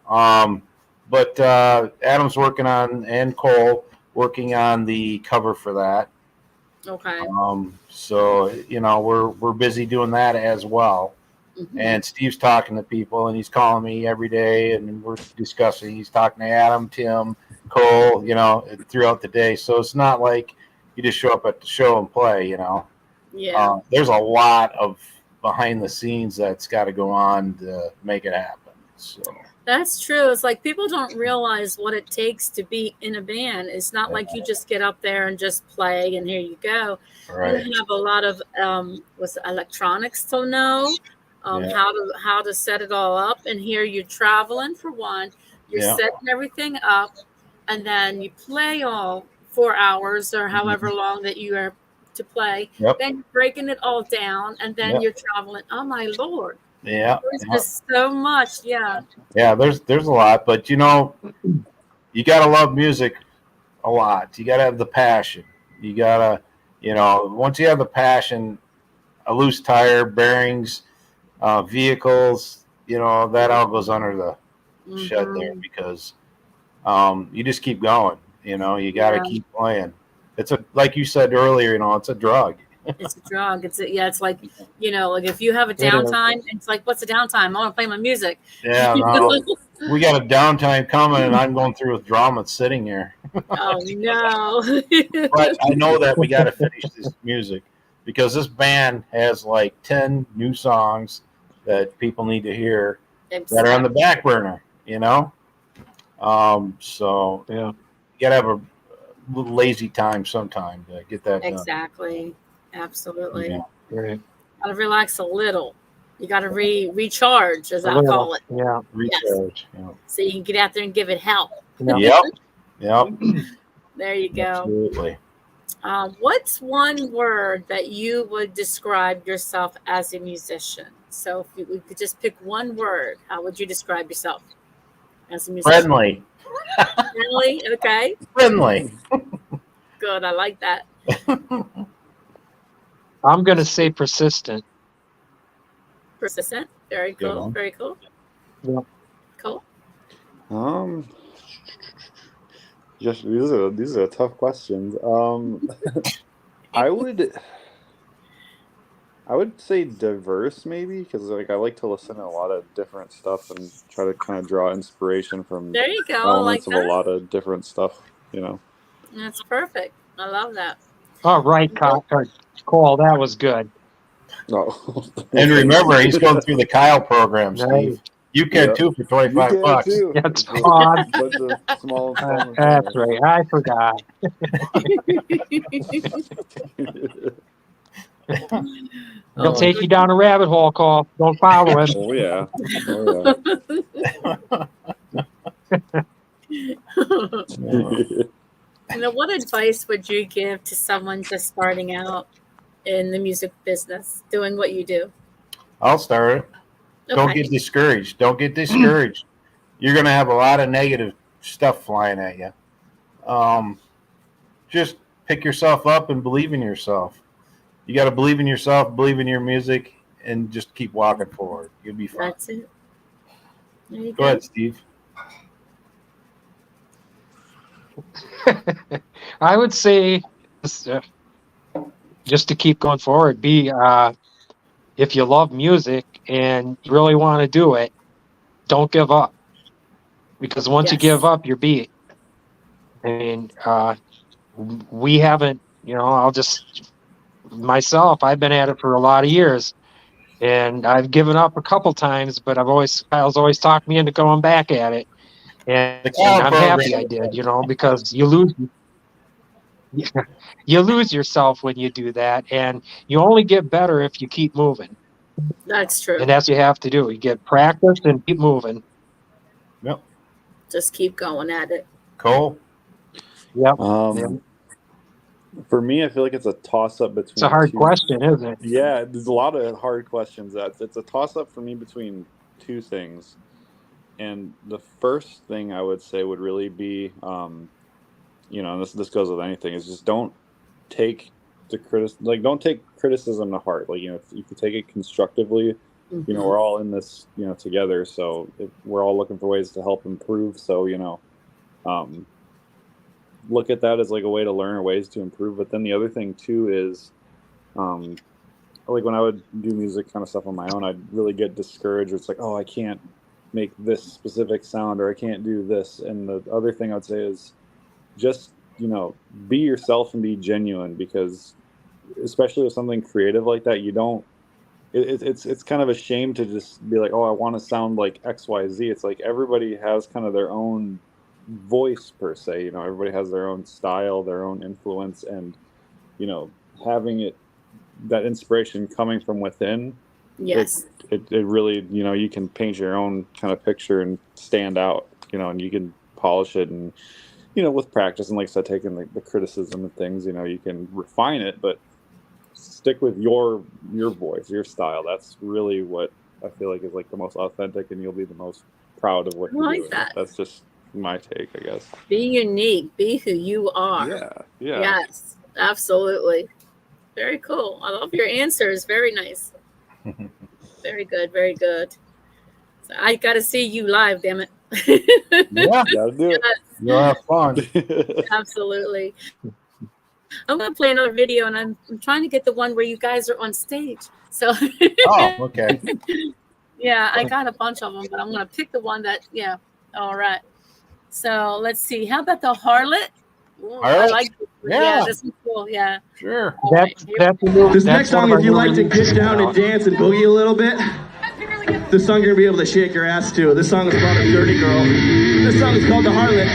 but Adam's working on, and Cole working on the cover for that. Okay. So we're busy doing that as well. Mhm. And Steve's talking to people, and he's calling me every day, and we're discussing. He's talking to Adam, Tim, Cole, throughout the day. So it's not like you just show up at the show and play. Yeah. There's a lot of behind the scenes that's got to go on to make it happen. So. That's true. It's like people don't realize what it takes to be in a band. It's not like you just get up there and just play and here you go. Right. You have a lot of electronics to know, Yeah. how to set it all up. And here you're traveling for one, you're Yeah. setting everything up, and then you play all 4 hours or however long that you are to play. Yep. Then you're breaking it all down, and then Yep. you're traveling. Oh my Lord. Yeah. There's just so much. Yeah. Yeah. There's a lot, but you gotta love music a lot. You gotta have the passion. You gotta, once you have the passion, a loose tire, bearings, vehicles, that all goes under the shed there, Mhm. because you just keep going. You gotta Yeah. keep playing. It's like you said earlier, it's a drug. It's a drug. It's like, like if you have a It is. downtime, it's like, what's a downtime? I want to play my music. Yeah, no, we got a downtime coming, and I'm going through withdrawal sitting here. Oh no. But I know that we got to finish this music, because this band has like 10 new songs that people need to hear that are on the back burner, So Yeah. you got to have a little lazy time sometime to get that done. Exactly. Absolutely. Yeah. Great. Gotta relax a little. You gotta recharge, as A I little. call it, Yeah. Recharge. so you can get out there and give it help. Yeah. Yep. There you go. Absolutely. What's one word that you would describe yourself as a musician? So if we could just pick one word, how would you describe yourself as a musician? Friendly. Friendly? Okay. Friendly. Good. I like that. I'm gonna say persistent. Persistent. Very Good cool. one. Very cool. Yeah. Cool. Just these are tough questions. I would say diverse, maybe, because like I like to listen to a lot of different stuff and try to kind of draw inspiration from There you go. I like elements of a that. lot of different stuff. You know. That's perfect. I love that. All right, Cole, that was good. Oh. And remember, he's going through the Kyle program, Nice. Steve. You can Yep. too for You 25 can bucks. too. That's Just odd. a bunch of small installments. That's right. I forgot. He'll take you down a rabbit hole, Cole. Don't follow him. Oh yeah. Oh yeah. What advice would you give to someone just starting out in the music business, doing what you do? I'll start it. Don't Okay. get discouraged. Don't get discouraged. You're going to have a lot of negative stuff flying at you. Just pick yourself up and believe in yourself. You got to believe in yourself, believe in your music, and just keep walking forward. You'll be fine. That's it. There you Go ahead, Steve. I would say just to keep going forward, if you love music and you really want to do it, don't give up. Because once you Yes. give up, you're beat. I mean, we haven't, I've been at it for a lot of years. And I've given up a couple times, but Kyle's always talked me into going back at it. And I'm happy I did, because you lose yourself when you do that, and you only get better if you keep moving. That's true. And that's what you have to do. You get practice and keep moving. Yep. Just keep going at it. Cole? Yep. For me, I feel like it's a toss-up between. It's a hard question, isn't it? Yeah, there's a lot of hard questions. It's a toss-up for me between two things. And the first thing I would say would really be, and this goes with anything, is just don't take don't take criticism to heart. Like, if you take it constructively, Mhm. we're all in this, together. So we're all looking for ways to help improve. So, look at that as like a way to learn or ways to improve. But then the other thing too is, like when I would do music kind of stuff on my own, I'd really get discouraged. It's like, oh, I can't make this specific sound, or I can't do this. And the other thing I'd say is just, be yourself and be genuine, because especially with something creative like that, it's kind of a shame to just be like, oh, I want to sound like XYZ. It's like everybody has kind of their own voice per se, everybody has their own style, their own influence, and having that inspiration coming from within. Yes. It really, you can paint your own kind of picture and stand out, and you can polish it, and with practice and, like I said, taking the criticism and things, you can refine it, but stick with your voice, your style. That's really what I feel like is like the most authentic, and you'll be the most proud of what you do. That's just my take, I guess. Be unique. Be who you are. Yeah. Yes, absolutely. Very cool. I love your answers. Very nice. Very good. Very good. So I got to see you live, damn it. Yeah, gotta do it. You'll have fun. Absolutely. I'm going to play another video, and I'm trying to get the one where you guys are on stage. So, Oh, okay. yeah, I got a bunch of them, but I'm going to pick the one that, yeah. All right. So let's see. How about the Harlot? Ooh, I Harlot? like this. Yeah. This is cool. Yeah. Sure. That's a new, This that's next one song, of if you our like to new get releases down now. and dance and boogie a little bit, this song you're gonna be able to shake your ass to. This song is called "A Dirty Girl." This song is called "The Harlot."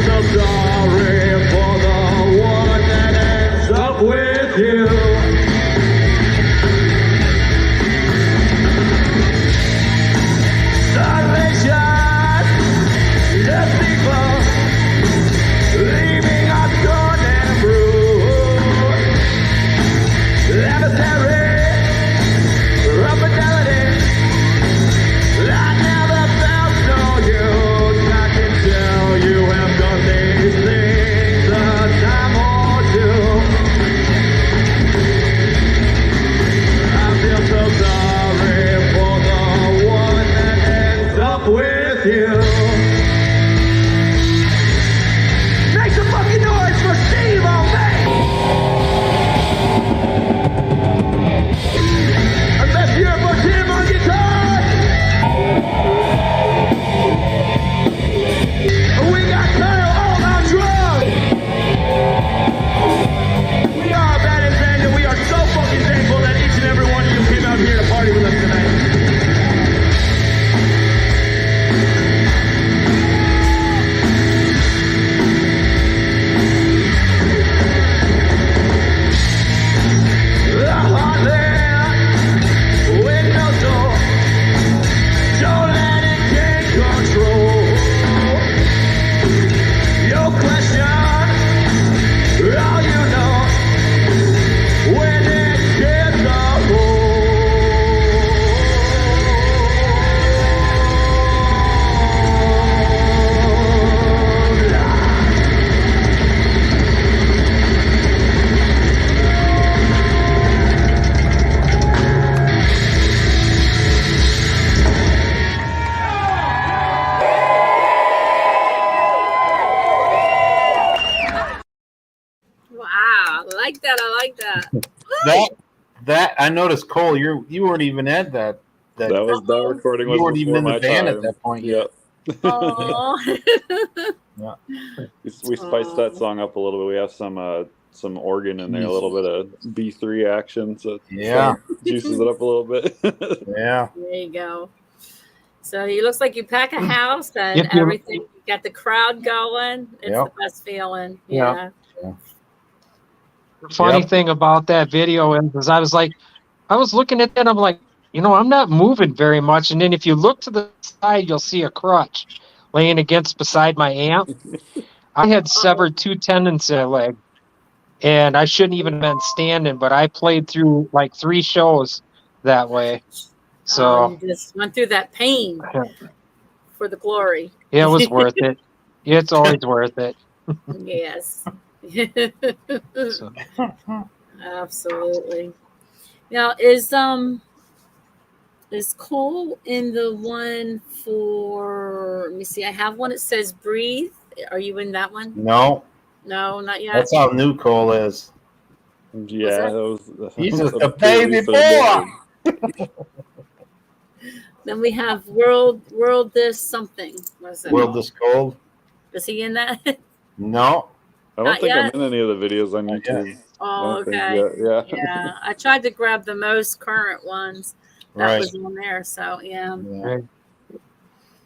So sorry for the one that ends up with you. like that. That I noticed, Cole. You weren't even at that. That recording was You weren't even before in the my band time. at that point Yep. Oh. Yeah. We spiced that song up a little bit. We have some organ in there, a little bit of B3 action, so it Yeah. juices it up a little bit. Yeah. There you go. So it looks like you pack a house and If you- everything. You got the crowd going. It's Yep. the best feeling. Yeah. Yeah. The funny Yep. thing about that video is I was looking at that, I'm like, I'm not moving very much. And then if you look to the side, you'll see a crutch laying beside my amp. I had severed 2 tendons in my leg, and I shouldn't even have been standing, but I played through like 3 shows that way. So You just went through that pain for the glory. it was worth it. It's always worth it. Yes. So, Absolutely. Now is Cole in the one for, let me see, I have one that says breathe. Are you in that one? No, No, not yet. that's how new Cole is. Yeah, that was He's just a a baby pre-release boy. Then we have world this something. What is that? World is cold. Is he in that? No. I don't Not think yet? I'm in any of the videos on Not yet. YouTube. Oh, I don't think okay. yet. Yeah. Yeah, I tried to grab the most current ones that Right. was on there. So yeah, Yeah.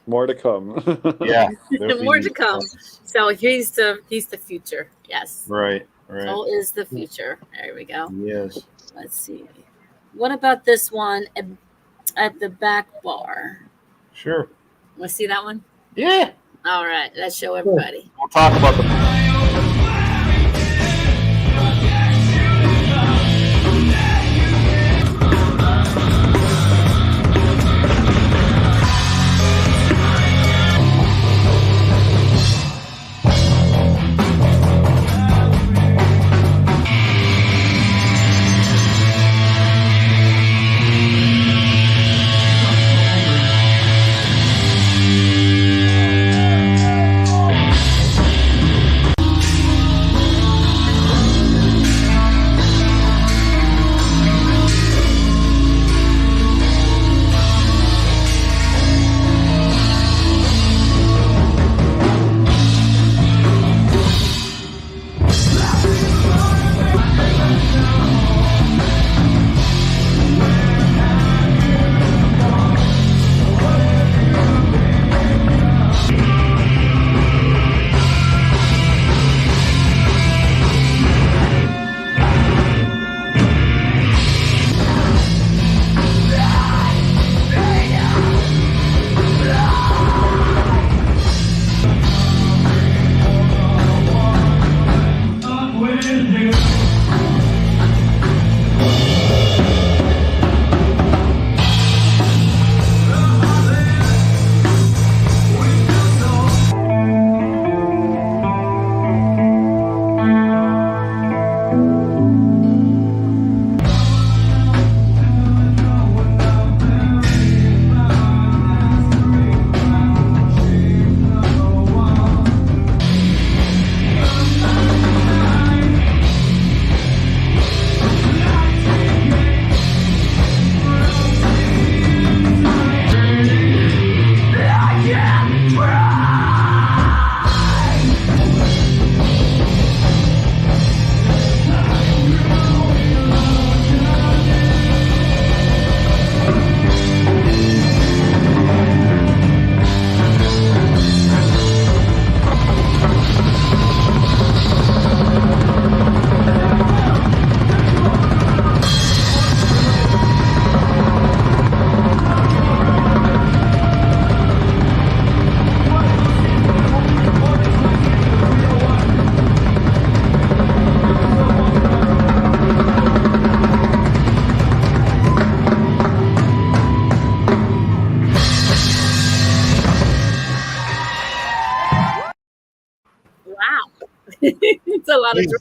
More to come. Yeah. There'll more be- to come. So he's the future. Yes, Right. Right. Cole is the future. There we go. Yes. Let's see. What about this one at the back bar? Sure. Want to see that one? Yeah. All right, let's show everybody. We'll talk about the. Wow, it's a lot of Jeez.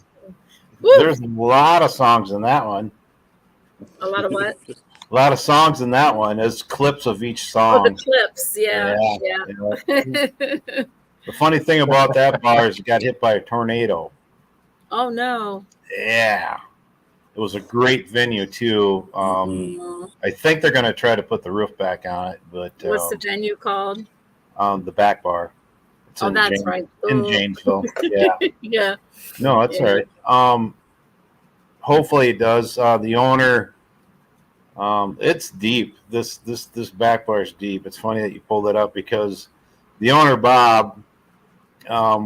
Woo. There's a lot of songs in that one. a lot of what? A lot of songs in that one. There's clips of each Oh, the song. clips. Yeah, Yeah. yeah. The funny thing about that bar is you got hit by a tornado. Oh no. Yeah. It was a great venue too. I think they're going to try to put the roof back on it, but What's the venue called? the back bar. It's Oh, in that's right. in Ooh. Janesville. Yeah. Yeah. No, that's Yeah. all right. Hopefully it does. The owner, it's deep. This back bar is deep. It's funny that you pulled it up because the owner Bob,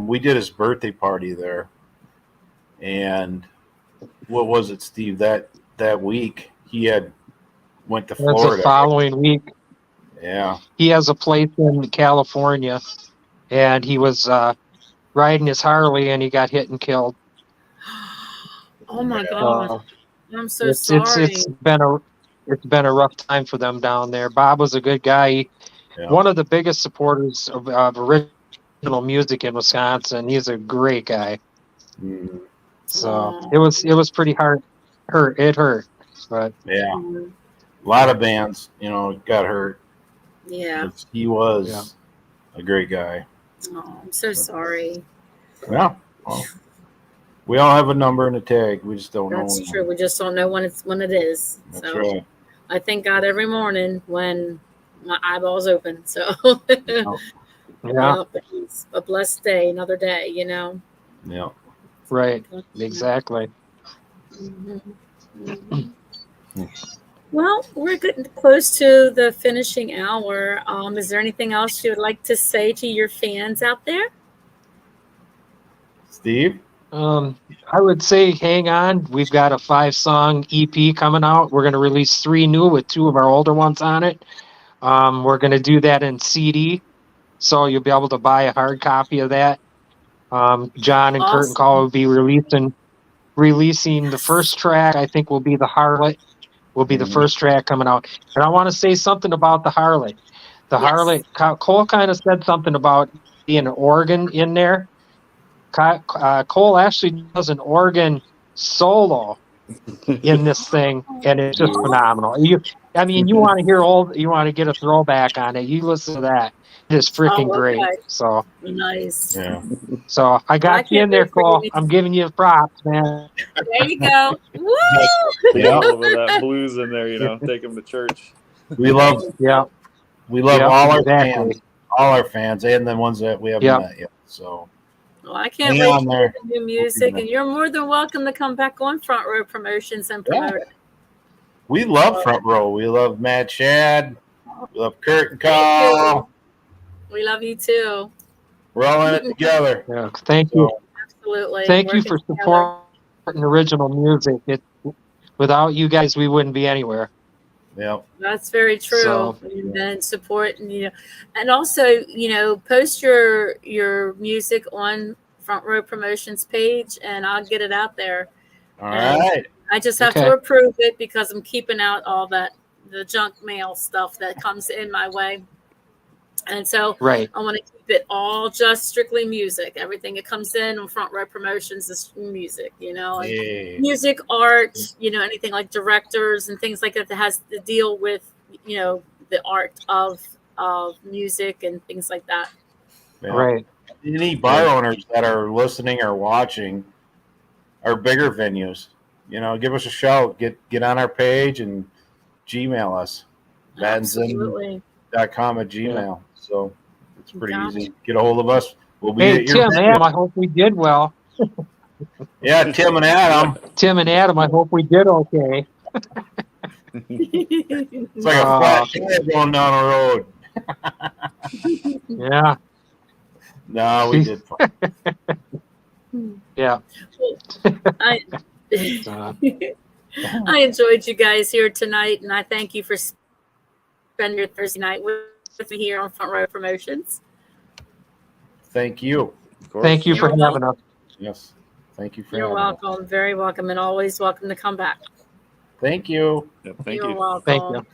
we did his birthday party there, and what was it, Steve? That week he had went to That's the Florida. following week. Yeah. He has a place in California, and he was riding his Harley, and he got hit and killed. Oh my Yeah. God. I'm so It's sorry. it's been a rough time for them down there. Bob was a good guy. Yeah. One of the biggest supporters of original music in Wisconsin. He's a great guy. Mhm. So Oh. it was pretty hard. It hurt, but Yeah. Mm, A lot of bands, got hurt. yeah. But he was a great guy. Oh, I'm so sorry. Yeah. Well, we all have a number and a tag. We just don't know. That's when. true. We just don't know when it is. That's So right. I thank God every morning when my eyeballs open. So yeah, yeah, but it's a blessed day, another day, Yeah. right, exactly. Mhm. Mhm. Well, we're getting close to the finishing hour. Is there anything else you would like to say to your fans out there? Steve? I would say hang on. We've got a 5-song EP coming out. We're going to release 3 new with 2 of our older ones on it. We're going to do that in CD, so you'll be able to buy a hard copy of that. John and Kurt and Call Awesome. will be releasing the first track. I think will be the Harlot. Will be the Mhm. first track coming out. And I want to say something about the Harlot. The Yes. Harlot. Cole kind of said something about being an organ in there. Cole actually does an organ solo in this thing, and it's just phenomenal. You want to hear you want to get a throwback on it. You listen to that; it is freaking Oh, great. okay. So Nice. Yeah. I I got you can't in there, wait for Cole. you. I'm giving you props, man. There you go. Woo! Get Yeah. a little bit of that blues in there, take them to church. We love Yeah, all our exactly. fans. All our fans and the ones that we haven't Yeah. met yet. So Well, I can't hang wait on to there. hear the new music, and you're more than welcome to come back on Front Row Promotions and Yeah. promote it. We love Front Row. We love Matt Shad. We love Kurt and Thank Carl. We love you too. We're all in it together. Yeah. Thank you. So, Absolutely. Thank you Working for together. supporting original music. Without you guys, we wouldn't be anywhere. yeah. That's very true. So- And then support, and also, post your music on Front Row Promotions page, and I'll get it out there. All And right. I just have Okay. to approve it because I'm keeping out all the junk mail stuff that comes in my way. And so Right. I want to keep it all just strictly music. Everything that comes in on Front Row Promotions is music, and Yeah. music, art, anything like directors and things like that has to deal with, the art of music and things like that. Yeah. Right. Any bar owners that are listening or watching are bigger venues. Give us a shout. Get on our page and Gmail us. Absolutely. Badsend.com at Gmail. So it's pretty Got easy. Get a hold of us. We'll be Hey, at your Tim, venue. Adam, I hope we did well. Yeah, Tim and Adam. Tim and Adam, I hope we did okay. It's like a flat tire going down the road. Yeah. No, we did fine. Yeah. I Uh, I enjoyed you guys here tonight, and I thank you for spending your Thursday night with me here on Front Row Promotions. Thank you. Of course. Thank you for You're having us. Yes. Thank you for You're having us. welcome. Very welcome, and always welcome to come back. Thank you. Yep, thank You're you. welcome. Thank you.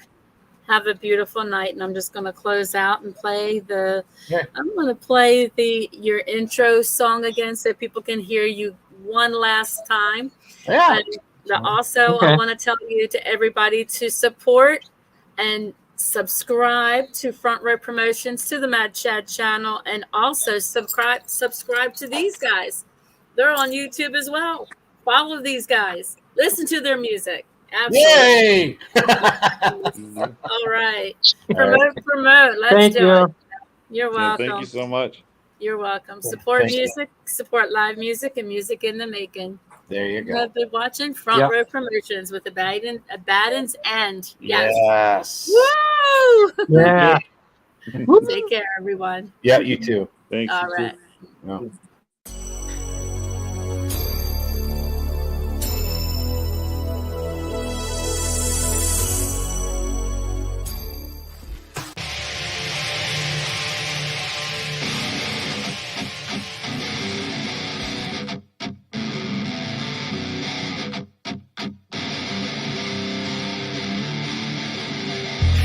Have a beautiful night, and I'm just going to close out and play Yeah. I'm going to play your intro song again so people can hear you one last time. Yeah. And also, Okay. I want to tell you to everybody to support and subscribe to Front Row Promotions, to the Mad Chad channel, and also subscribe to these guys. They're on YouTube as well. Follow these guys. Listen to their music. Absolutely. Yay! All right. All right. Promote. Let's Thank do you. it. You're Yeah, welcome. thank you so much. You're welcome. Support Thank you. music, support live music, and music in the making. There you You go. have been watching Front Yep. Row Promotions with ABADDON'S End. Yes. Yes. Woo! Yeah. Take care, everyone. Yeah, you too. Thanks. All you too. right. No.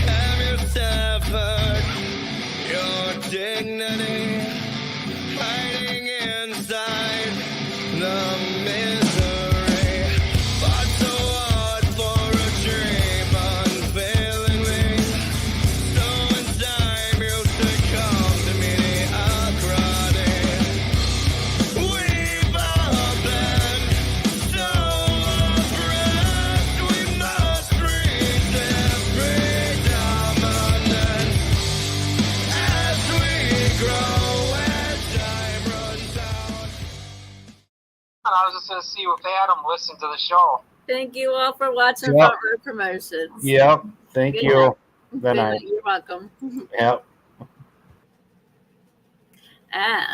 Have you suffered your dignity hiding inside the misery? Fought so hard for a dream unfailingly. So in time you succumb to mediocrity. We've all been so oppressed. We must reach their predominance as we grow, as time runs out. I was just going to see if Adam listened to the show. Thank you all for watching Yep. Front Row Promotions. Yep. Thank Good you. night. Good Good night. night. You're welcome. Yep. And